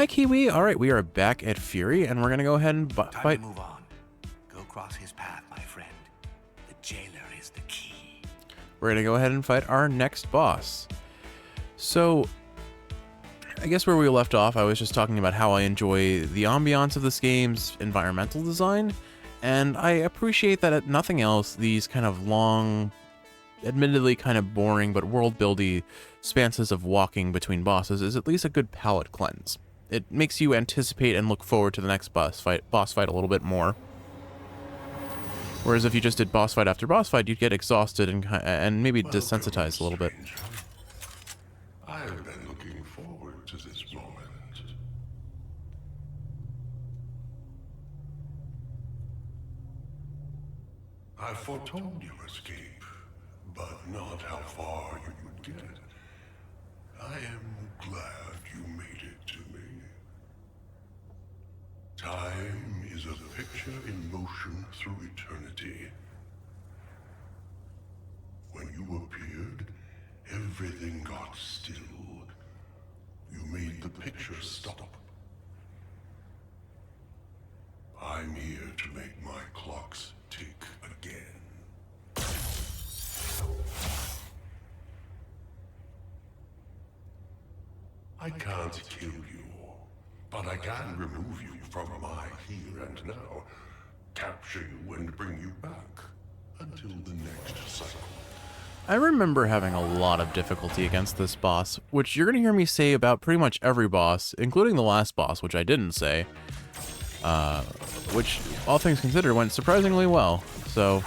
Hi, Kiwi. All right, we are back at Furi, and we're going to go ahead and Time fight. to move on. Go cross his path, my friend. The jailer is the key. We're going to go ahead and fight our next boss. So, I guess where we left off, I was just talking about how I enjoy the ambiance of this game's environmental design, and I appreciate that at nothing else, these kind of long, admittedly kind of boring, but world-buildy spanses of walking between bosses is at least a good palate cleanse. It makes you anticipate and look forward to the next boss fight a little bit more. Whereas if you just did boss fight after boss fight, you'd get exhausted and maybe desensitized a little bit. I have been looking forward to this moment. I foretold your escape, but not how far you would get. I am glad you made it to me. Time is a picture in motion through eternity. When you appeared, everything got still. You made the picture stop. I'm here to make my clocks tick again. I can't kill you, but I can remove you from my here and now, capture you and bring you back until the next cycle. I remember having a lot of difficulty against this boss, which you're going to hear me say about pretty much every boss, including the last boss, which I didn't say, which, all things considered, went surprisingly well. So,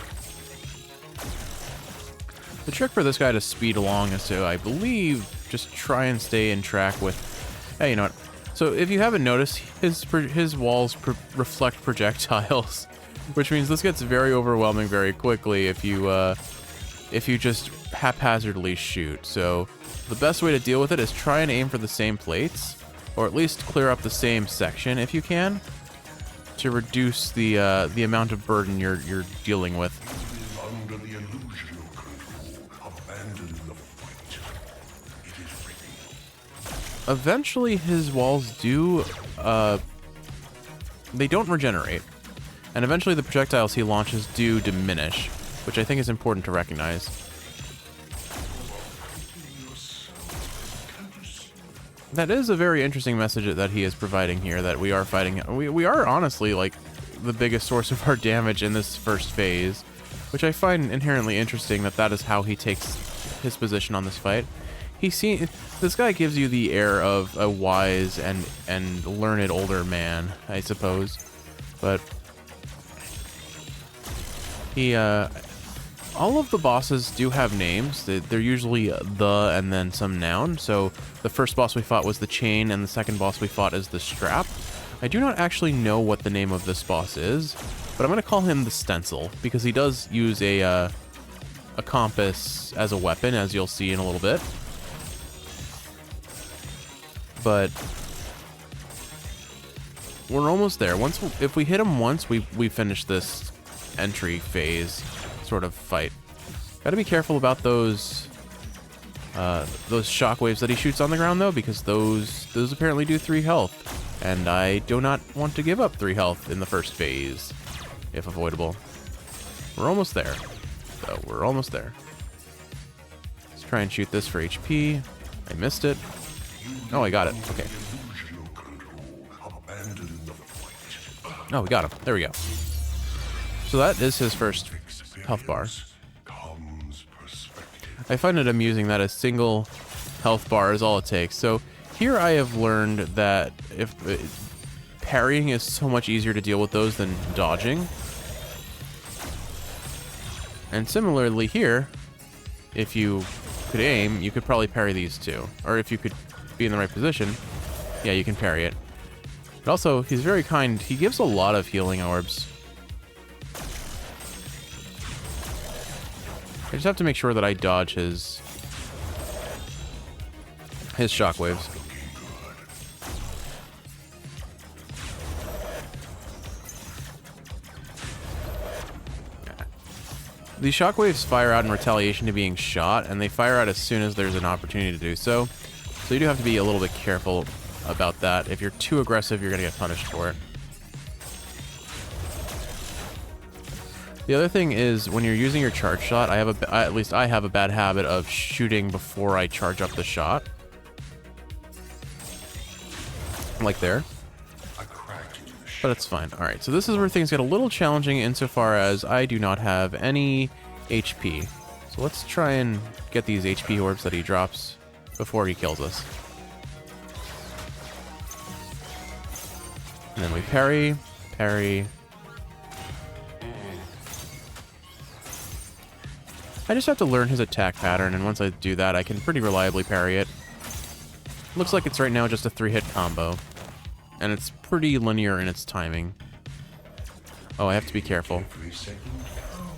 the trick for this guy to speed along is to, I believe, just try and stay in track with... Hey, you know what? So, if you haven't noticed, his walls reflect projectiles, which means this gets very overwhelming very quickly if you just haphazardly shoot. So the best way to deal with it is try and aim for the same plates, or at least clear up the same section if you can, to reduce the amount of burden you're dealing with. Under the illusion of control, abandon the fight. It is ready. Eventually his walls do, they don't regenerate, and eventually the projectiles he launches do diminish, which I think is important to recognize. That is a very interesting message that he is providing here, that we are fighting... We are honestly, like, the biggest source of our damage in this first phase, which I find inherently interesting that is how he takes his position on this fight. This guy gives you the air of a wise and learned older man, I suppose. But he, all of the bosses do have names. They're usually the and then some noun. So the first boss we fought was the chain, and the second boss we fought is the strap. I do not actually know what the name of this boss is, but I'm going to call him the stencil, because he does use a compass as a weapon, as you'll see in a little bit. But we're almost there. If we hit him once, we finish this entry phase sort of fight. Gotta be careful about those shockwaves that he shoots on the ground, though, because those apparently do 3 health, and I do not want to give up 3 health in the first phase, if avoidable. We're almost there, though. We're almost there. Let's try and shoot this for HP. I missed it. Oh, I got it. Okay. Oh, we got him. There we go. So that is his first health bar. I find it amusing that a single health bar is all it takes. So here I have learned that if parrying is so much easier to deal with those than dodging. And similarly here, if you could aim, you could probably parry these too. Or if you could be in the right position, yeah, you can parry it. But also, he's very kind. He gives a lot of healing orbs. I just have to make sure that I dodge his shockwaves. These shockwaves fire out in retaliation to being shot, and they fire out as soon as there's an opportunity to do so. So you do have to be a little bit careful about that. If you're too aggressive, you're gonna get punished for it. The other thing is, when you're using your charge shot, at least I have a bad habit of shooting before I charge up the shot. Like there. But it's fine. Alright, so this is where things get a little challenging insofar as I do not have any HP. So let's try and get these HP orbs that he drops before he kills us. And then we parry, parry. I just have to learn his attack pattern, and once I do that, I can pretty reliably parry it. Looks like it's right now just a 3-hit combo. And it's pretty linear in its timing. Oh, I have to be careful.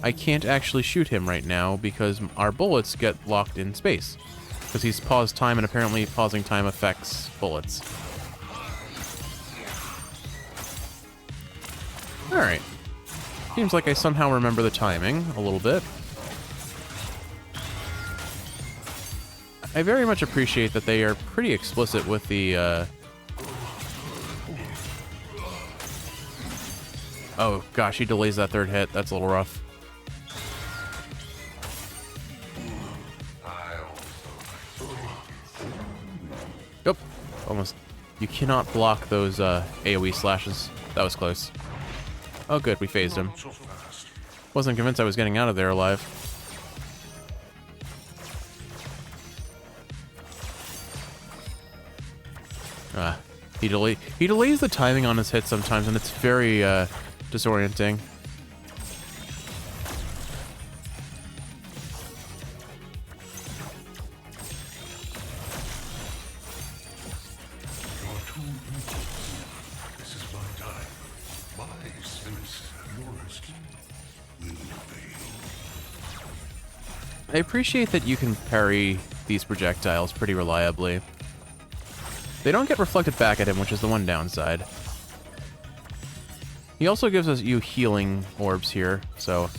I can't actually shoot him right now because our bullets get locked in space. Because he's paused time, and apparently pausing time affects bullets. Alright. Seems like I somehow remember the timing a little bit. I very much appreciate that they are pretty explicit with the, Oh, gosh, he delays that third hit. That's a little rough. Yep. Almost. You cannot block those, AoE slashes. That was close. Oh, good. We phased him. Wasn't convinced I was getting out of there alive. He delays the timing on his hits sometimes, and it's very disorienting. This is my time. My sense, your rescue will fail. I appreciate that you can parry these projectiles pretty reliably. They don't get reflected back at him, which is the one downside. He also gives us healing orbs here, so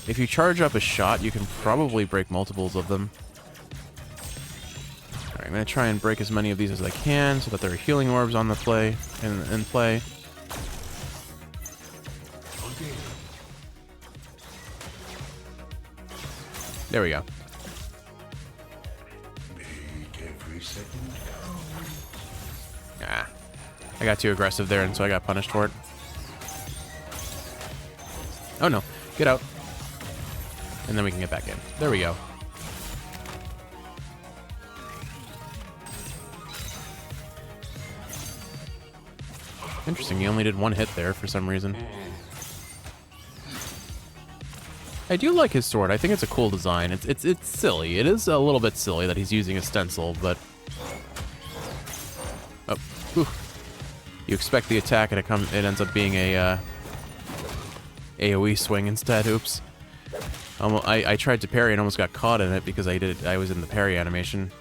if you charge up a shot, you can probably break multiples of them. Alright, I'm going to try and break as many of these as I can so that there are healing orbs on the play, in play. There we go. Ah, I got too aggressive there, and so I got punished for it. Oh no, get out. And then we can get back in. There we go. Interesting, you only did one hit there for some reason. I do like his sword. I think it's a cool design. It's silly. It is a little bit silly that he's using a stencil, but... Oh, whew. You expect the attack and it ends up being a AoE swing instead. Oops. I tried to parry and almost got caught in it because I was in the parry animation.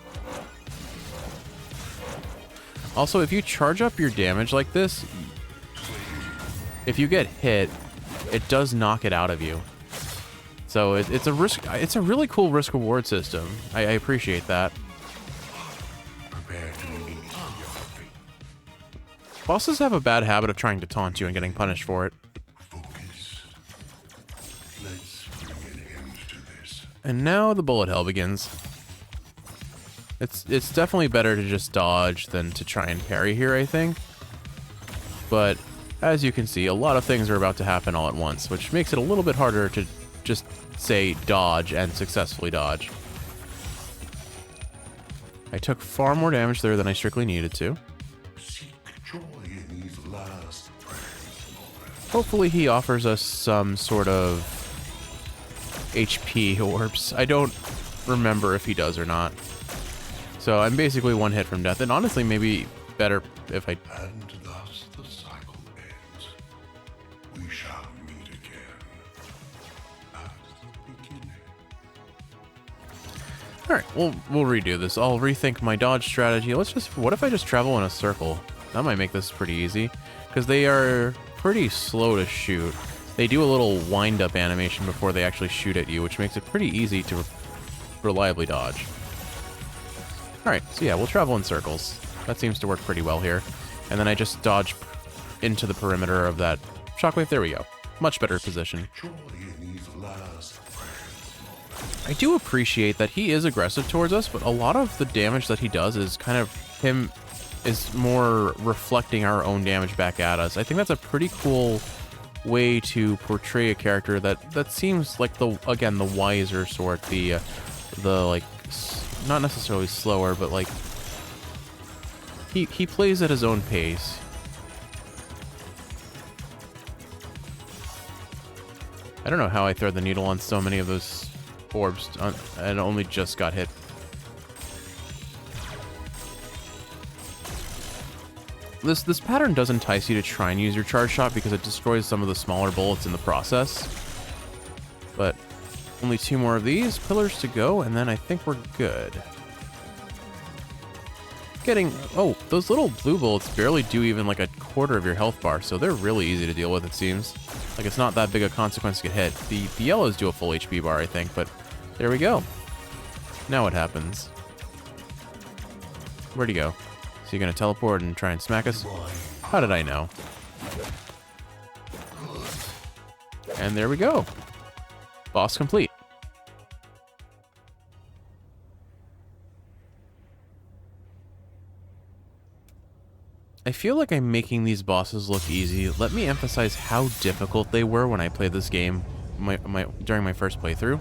Also, if you charge up your damage like this, if you get hit, it does knock it out of you. So it's a risk. It's a really cool risk-reward system. I appreciate that. Bosses have a bad habit of trying to taunt you and getting punished for it. Focus. Let's bring an end to this. And now the bullet hell begins. It's definitely better to just dodge than to try and parry here, I think. But as you can see, a lot of things are about to happen all at once, which makes it a little bit harder to just say dodge and successfully dodge. I took far more damage there than I strictly needed to. Seek joy in these last moments. Hopefully he offers us some sort of HP orbs. I don't remember if he does or not. So I'm basically one hit from death, and honestly maybe better if I... And thus the cycle ends. We shall meet again. At the beginning. Alright, we'll redo this. I'll rethink my dodge strategy. What if I just travel in a circle? That might make this pretty easy. Because they are pretty slow to shoot. They do a little wind-up animation before they actually shoot at you, which makes it pretty easy to reliably dodge. Alright, so yeah, we'll travel in circles. That seems to work pretty well here. And then I just dodge into the perimeter of that shockwave. There we go. Much better position. I do appreciate that he is aggressive towards us, but a lot of the damage that he does is kind of him is more reflecting our own damage back at us. I think that's a pretty cool way to portray a character that seems like the wiser sort, the like not necessarily slower, but like he plays at his own pace. I don't know how I thread the needle on so many of those orbs and only just got hit. This pattern does entice you to try and use your charge shot because it destroys some of the smaller bullets in the process. But only 2 more of these pillars to go, and then I think we're good. Oh, those little blue bullets barely do even like a quarter of your health bar, so they're really easy to deal with, it seems. Like, it's not that big a consequence to get hit. The yellows do a full HP bar, I think, but there we go. Now what happens? Where'd he go? Is he gonna teleport and try and smack us? How did I know? And there we go. Boss complete. I feel like I'm making these bosses look easy. Let me emphasize how difficult they were when I played this game during my first playthrough.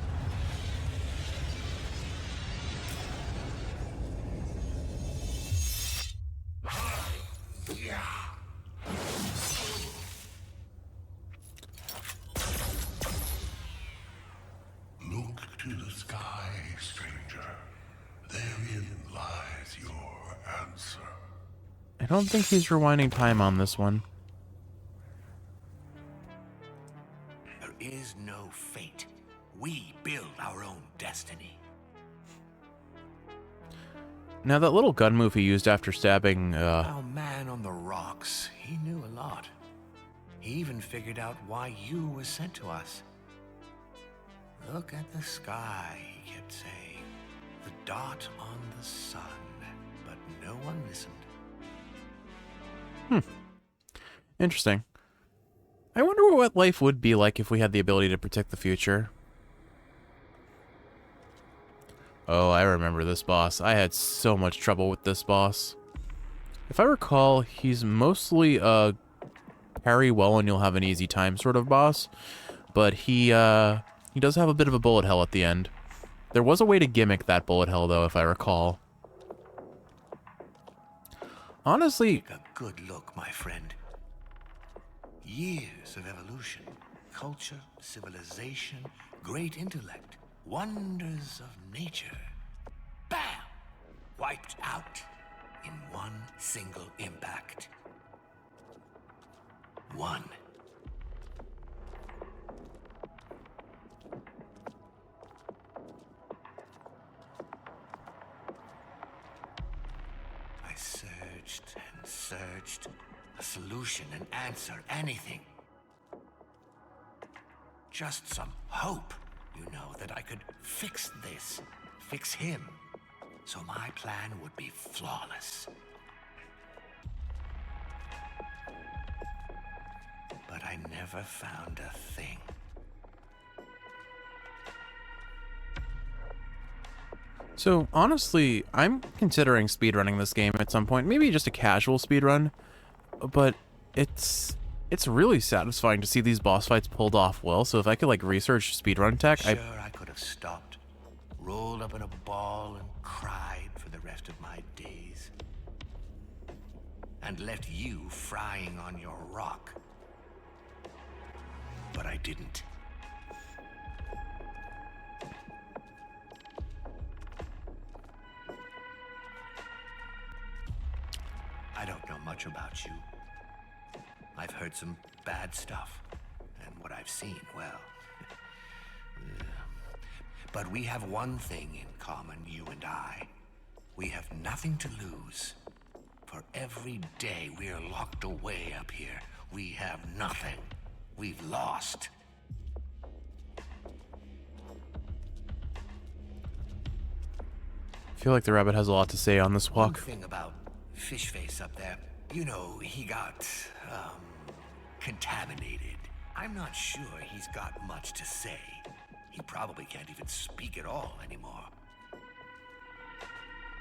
Look to the sky, stranger. Therein lies your answer. I don't think he's rewinding time on this one. There is no fate. We build our own destiny. Now, that little gun move he used after stabbing, Our man on the rocks, he knew a lot. He even figured out why you were sent to us. Look at the sky, he kept saying. The dot on the sun. But no one listened. Interesting. I wonder what life would be like if we had the ability to predict the future. Oh, I remember this boss. I had so much trouble with this boss. If I recall, he's mostly a parry well and you'll have an easy time sort of boss, but he does have a bit of a bullet hell at the end. There was a way to gimmick that bullet hell, though, if I recall. Honestly, Take a good look, my friend. Years of evolution, culture, civilization, great intellect, wonders of nature. Bam! Wiped out in one single impact. One. I searched and searched. A solution, an answer, anything. Just some hope, you know, that I could fix this, fix him, so my plan would be flawless. But I never found a thing. so honestly, I'm considering speedrunning this game at some point. Maybe just a casual speedrun, but it's really satisfying to see these boss fights pulled off well. So if I could like research speedrun tech, Sure, I could have stopped, rolled up in a ball and cried for the rest of my days. And left you frying on your rock. But I didn't. I don't know much about you. I've heard some bad stuff, and what I've seen, well... But we have one thing in common, you and I. We have nothing to lose. For every day we're locked away up here, we have nothing. We've lost. I feel like the rabbit has a lot to say on this One walk. thing about Fish face up there. You know, he got, contaminated. I'm not sure he's got much to say. He probably can't even speak at all anymore.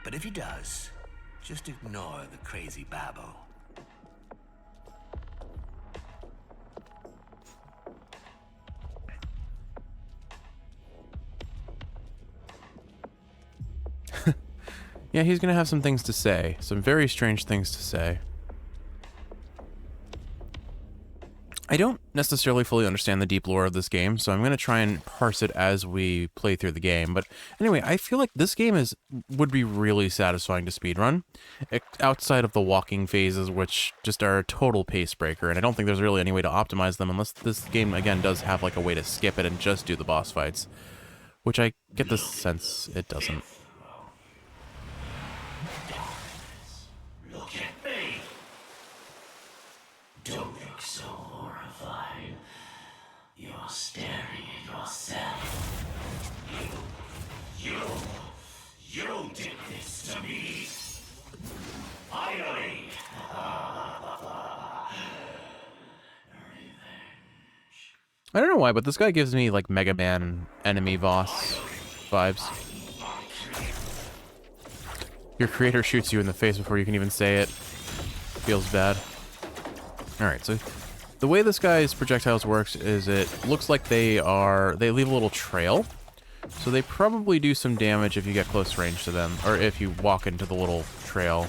But if he does, just ignore the crazy babble. Yeah, he's gonna have some things to say. Some very strange things to say. I don't necessarily fully understand the deep lore of this game, so I'm going to try and parse it as we play through the game. But anyway, I feel like this game would be really satisfying to speedrun, outside of the walking phases, which just are a total pace breaker, and I don't think there's really any way to optimize them unless this game, again, does have like a way to skip it and just do the boss fights, which I get the sense it doesn't. Look at me! Don't look so horrified. You're staring at yourself. You did this to me. Finally! I don't know why, but this guy gives me like Mega Man enemy boss vibes. Your creator shoots you in the face before you can even say it. Feels bad. Alright, so the way this guy's projectiles works is it looks like they leave a little trail. So they probably do some damage if you get close range to them, or if you walk into the little trail.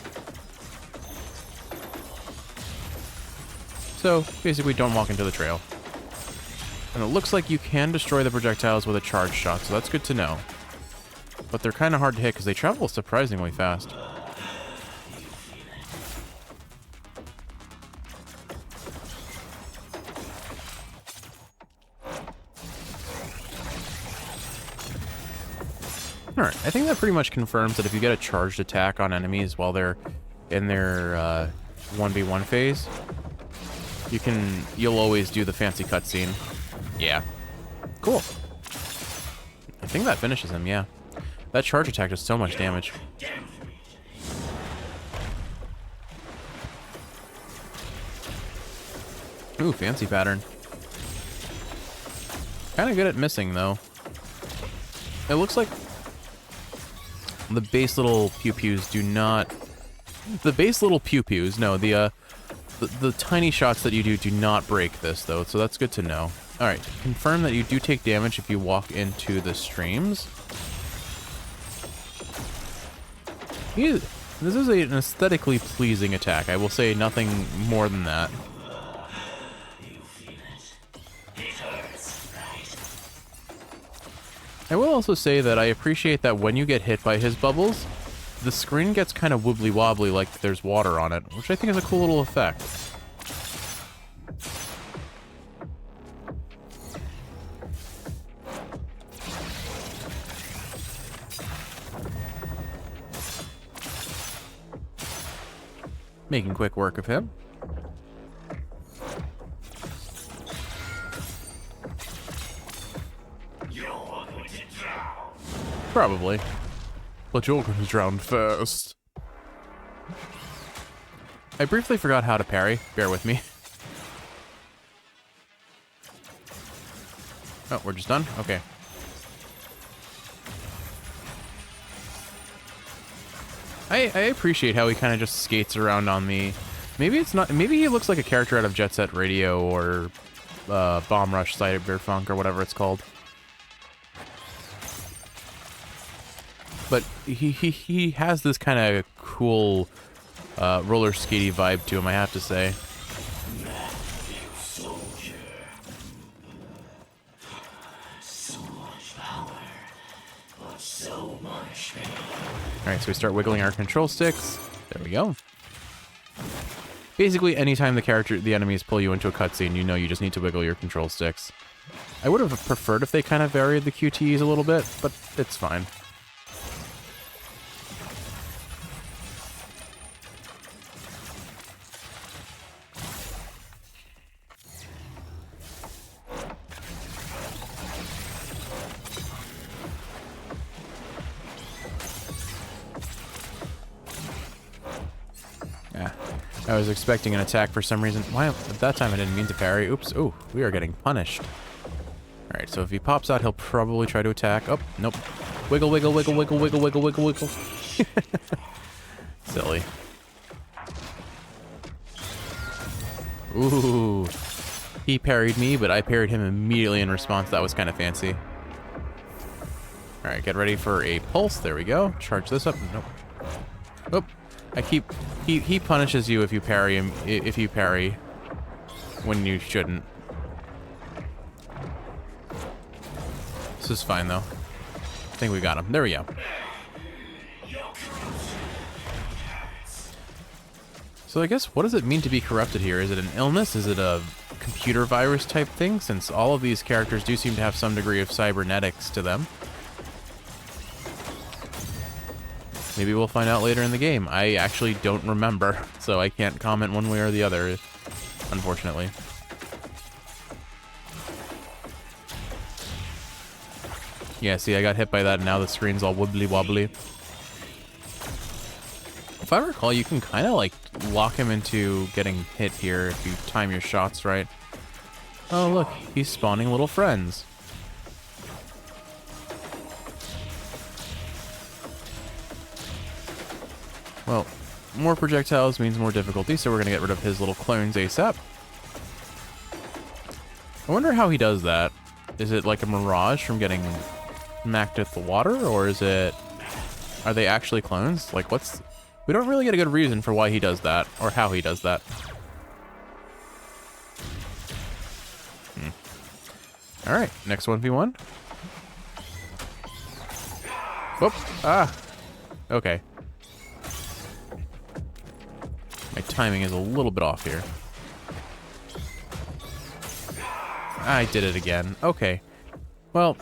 So basically don't walk into the trail. And it looks like you can destroy the projectiles with a charge shot, so that's good to know. But they're kind of hard to hit because they travel surprisingly fast. Alright, I think that pretty much confirms that if you get a charged attack on enemies while they're in their 1v1 phase, you'll always do the fancy cutscene. Yeah. Cool. I think that finishes him, yeah. That charge attack does so much damage. Ooh, fancy pattern. Kind of good at missing, though. It looks like the base little pew-pews do not... The base little pew-pews, no, the tiny shots that you do not break this, though, so that's good to know. Alright, confirm that you do take damage if you walk into the streams. This is an aesthetically pleasing attack. I will say nothing more than that. I will also say that I appreciate that when you get hit by his bubbles, the screen gets kind of wibbly-wobbly like there's water on it, which I think is a cool little effect. Making quick work of him. You're going to drown. Probably. But you're going to drown first. I briefly forgot how to parry. Bear with me. Oh, we're just done? Okay. I appreciate how he kind of just skates around on me. Maybe it's not... Maybe he looks like a character out of Jet Set Radio or Bomb Rush Cyberpunk or whatever it's called. But he has this kind of cool roller skatey vibe to him, I have to say. Alright, so we start wiggling our control sticks. There we go. Basically, anytime the enemies pull you into a cutscene, you know you just need to wiggle your control sticks. I would have preferred if they kind of varied the QTEs a little bit, but it's fine. I was expecting an attack for some reason. Why? At that time I didn't mean to parry. Oops. Ooh, we are getting punished. Alright, so if he pops out, he'll probably try to attack. Oh, nope. Wiggle, wiggle, wiggle, wiggle, wiggle, wiggle, wiggle, wiggle. Silly. Ooh. He parried me, but I parried him immediately in response. That was kind of fancy. Alright, get ready for a pulse. There we go. Charge this up. Nope. Oop. He punishes you if you parry him, if you parry when you shouldn't. This is fine, though. I think we got him. There we go. So I guess, what does it mean to be corrupted here? Is it an illness? Is it a computer virus type thing? Since all of these characters do seem to have some degree of cybernetics to them. Maybe we'll find out later in the game. I actually don't remember, so I can't comment one way or the other, unfortunately. Yeah, see, I got hit by that, and now the screen's all wibbly wobbly. If I recall, you can kind of, like, lock him into getting hit here if you time your shots right. Oh, look, he's spawning little friends. Well, more projectiles means more difficulty, so we're going to get rid of his little clones ASAP. I wonder how he does that. Is it like a mirage from getting smacked at the water, or is it... Are they actually clones? Like, what's... We don't really get a good reason for why he does that, or how he does that. Alright, next 1v1. Whoop! Ah! Okay. My timing is a little bit off here. I did it again. Okay. Well...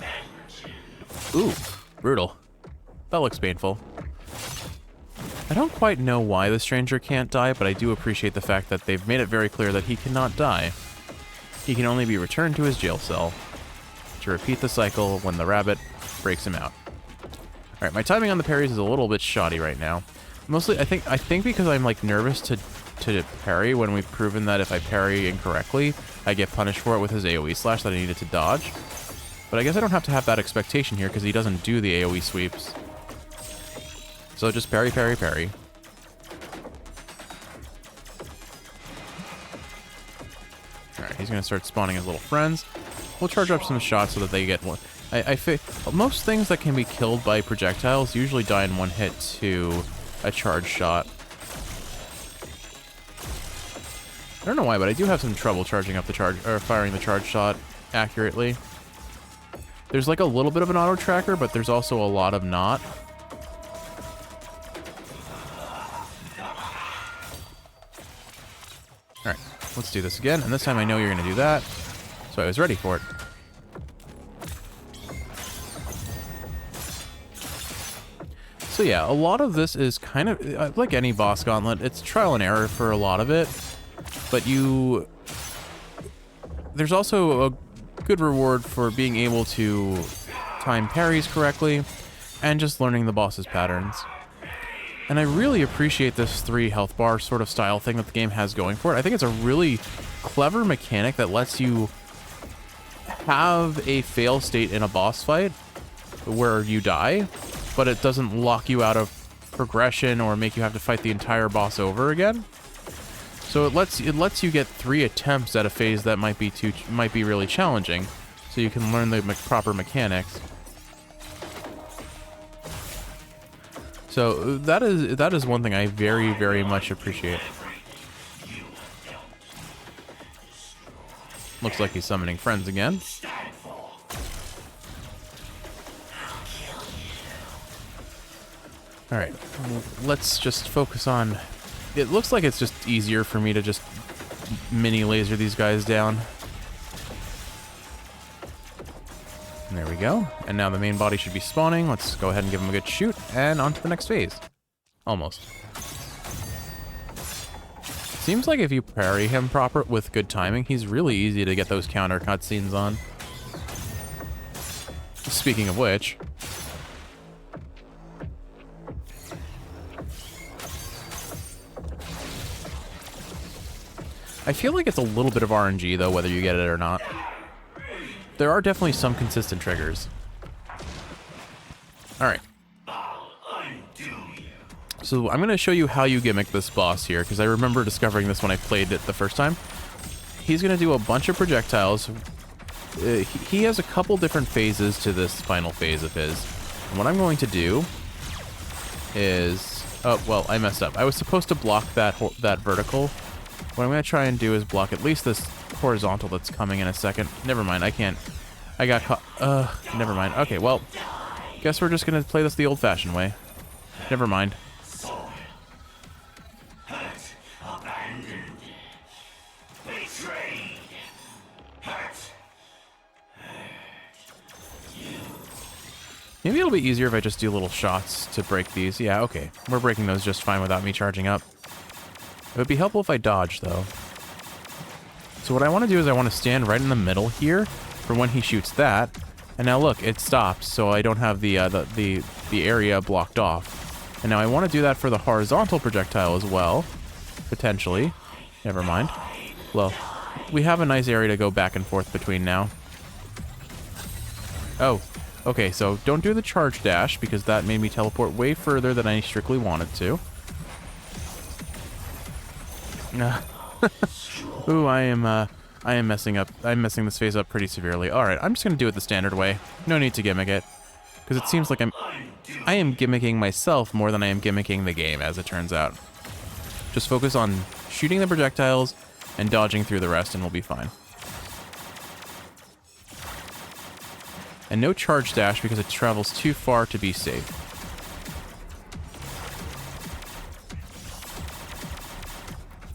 Ooh, brutal. That looks painful. I don't quite know why the stranger can't die, but I do appreciate the fact that they've made it very clear that he cannot die. He can only be returned to his jail cell to repeat the cycle when the rabbit breaks him out. Alright, my timing on the parries is a little bit shoddy right now. Mostly, I think because I'm, like, nervous to parry when we've proven that if I parry incorrectly, I get punished for it with his AoE slash that I needed to dodge. But I guess I don't have to have that expectation here because he doesn't do the AoE sweeps. So just parry, parry, parry. Alright, he's going to start spawning his little friends. We'll charge up some shots so that they get one. Most things that can be killed by projectiles usually die in one hit to a charge shot. I don't know why, but I do have some trouble charging up the charge, or firing the charge shot accurately. There's like a little bit of an auto tracker, but there's also a lot of not. Alright, let's do this again, and this time I know you're going to do that, so I was ready for it. So yeah, a lot of this is kind of, like any boss gauntlet, it's trial and error for a lot of it, but there's also a good reward for being able to time parries correctly, and just learning the boss's patterns. And I really appreciate this 3 health bar sort of style thing that the game has going for it. I think it's a really clever mechanic that lets you have a fail state in a boss fight where you die, but it doesn't lock you out of progression or make you have to fight the entire boss over again. So it lets you get 3 attempts at a phase that might be really challenging, so you can learn the proper mechanics. So that is one thing I very, very much appreciate. Looks like he's summoning friends again. Alright, let's just focus on... It looks like it's just easier for me to just mini laser these guys down. And there we go. And now the main body should be spawning. Let's go ahead and give him a good shoot, and on to the next phase. Almost. Seems like if you parry him proper with good timing, he's really easy to get those counter cutscenes on. Speaking of which... I feel like it's a little bit of RNG, though, whether you get it or not. There are definitely some consistent triggers. Alright. So I'm going to show you how you gimmick this boss here, because I remember discovering this when I played it the first time. He's going to do a bunch of projectiles. He has a couple different phases to this final phase of his. And what I'm going to do is... Oh, well, I messed up. I was supposed to block that vertical. What I'm going to try and do is block at least this horizontal that's coming in a second. Never mind, I can't. I got caught. Never mind. Okay, well, guess we're just going to play this the old-fashioned way. Never mind. Hurt, abandoned, betrayed, hurt. Maybe it'll be easier if I just do little shots to break these. Yeah, okay. We're breaking those just fine without me charging up. It would be helpful if I dodge, though. So what I want to do is I want to stand right in the middle here for when he shoots that. And now look, it stops, so I don't have the area blocked off. And now I want to do that for the horizontal projectile as well. Potentially. Never mind. Well, we have a nice area to go back and forth between now. Oh. Okay, so don't do the charge dash, because that made me teleport way further than I strictly wanted to. Ooh, I am messing up. I'm messing this phase up pretty severely. Alright, I'm just gonna do it the standard way. No need to gimmick it. Because it seems like I am gimmicking myself more than I am gimmicking the game, as it turns out. Just focus on shooting the projectiles and dodging through the rest, and we'll be fine. And no charge dash because it travels too far to be safe.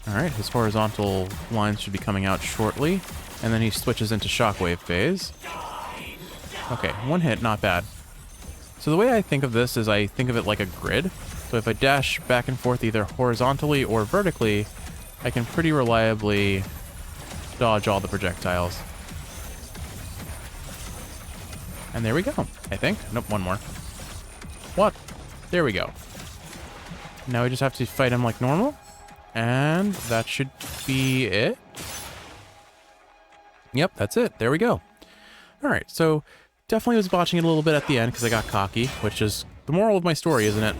Alright, his horizontal lines should be coming out shortly. And then he switches into shockwave phase. Okay, one hit, not bad. So the way I think of this is I think of it like a grid. So if I dash back and forth either horizontally or vertically, I can pretty reliably dodge all the projectiles. And there we go, I think. Nope, one more. What? There we go. Now we just have to fight him like normal. And that should be it. Yep, that's it. There we go. Alright, so definitely was botching it a little bit at the end because I got cocky, which is the moral of my story, isn't it?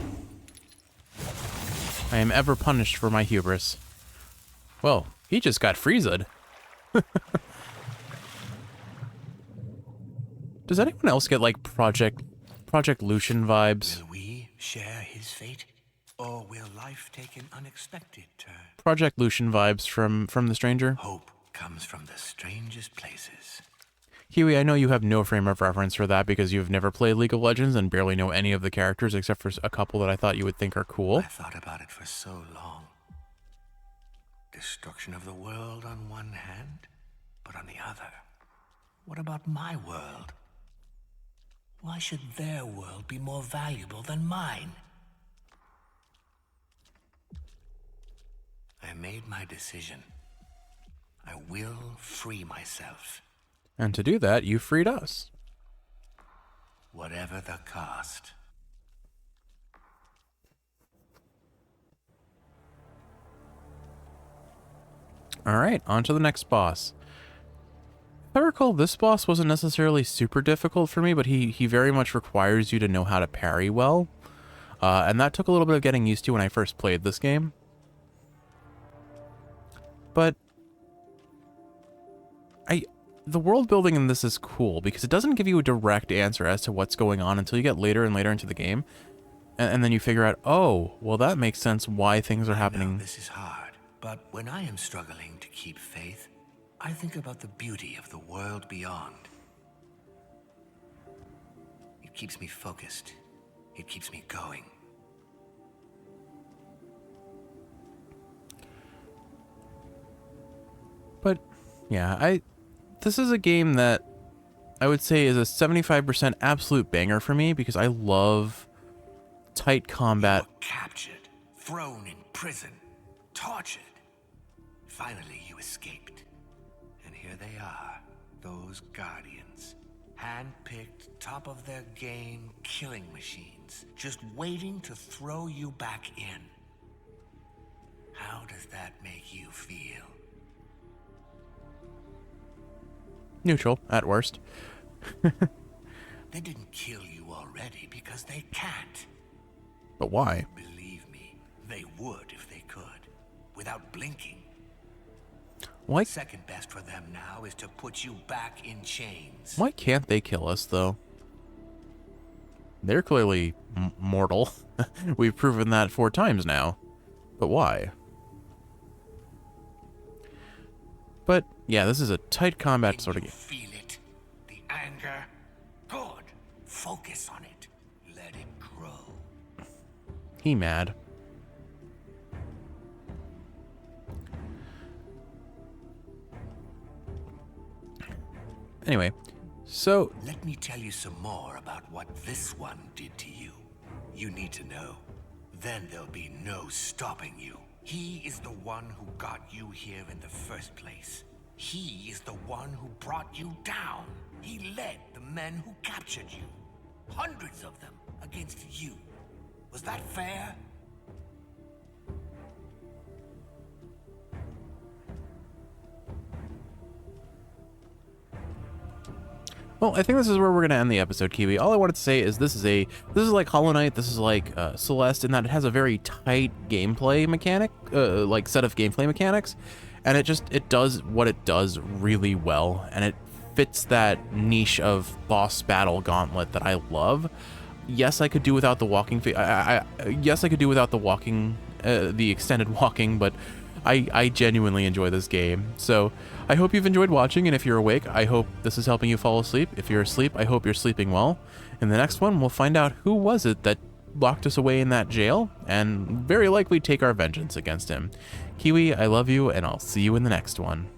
I am ever punished for my hubris. Well, he just got Frieza'd. Does anyone else get, like, Project Lucian vibes? Will we share his fate? Or will life take an unexpected turn? Project Lucian vibes from The Stranger? Hope comes from the strangest places. Huey, I know you have no frame of reference for that because you've never played League of Legends and barely know any of the characters except for a couple that I thought you would think are cool. I thought about it for so long. Destruction of the world on one hand, but on the other, what about my world? Why should their world be more valuable than mine? I made my decision. I will free myself. And to do that, you freed us. Whatever the cost. Alright, on to the next boss. If I recall, this boss wasn't necessarily super difficult for me, but he very much requires you to know how to parry well. And that took a little bit of getting used to when I first played this game. But the world building in this is cool because it doesn't give you a direct answer as to what's going on until you get later and later into the game. And then you figure out, oh, well, that makes sense why things are happening. I know this is hard, but when I am struggling to keep faith, I think about the beauty of the world beyond. It keeps me focused. It keeps me going. But, yeah, this is a game that I would say is a 75% absolute banger for me because I love tight combat. You were captured, thrown in prison, tortured. Finally, you escaped. And here they are, those guardians. Hand-picked, top of their game killing machines, just waiting to throw you back in. How does that make you feel? Neutral, at worst. They didn't kill you already because they can't. But why? Believe me, they would if they could, without blinking. Why, Second best for them now is to put you back in chains. why can't they kill us, though? They're clearly mortal. We've proven that 4 times now. But why? But, yeah, this is a tight combat Can sort of you game. feel it? The anger? Good. Focus on it. Let it grow. He mad. Anyway, so Let me tell you some more about what this one did to you. You need to know. Then there'll be no stopping you. He is the one who got you here in the first place. He is the one who brought you down. He led the men who captured you. Hundreds of them against you. Was that fair? well, I think this is where we're gonna end the episode, Kiwi. All I wanted to say is this is like Hollow Knight, this is like Celeste, in that it has a very tight gameplay mechanic, like set of gameplay mechanics, and it does what it does really well, and it fits that niche of boss battle gauntlet that I love. Yes, I could do without the walking. Yes, I could do without the walking, the extended walking, but I genuinely enjoy this game. So I hope you've enjoyed watching, and if you're awake, I hope this is helping you fall asleep. If you're asleep, I hope you're sleeping well. In the next one, we'll find out who was it that locked us away in that jail, and very likely take our vengeance against him. Kiwi, I love you, and I'll see you in the next one.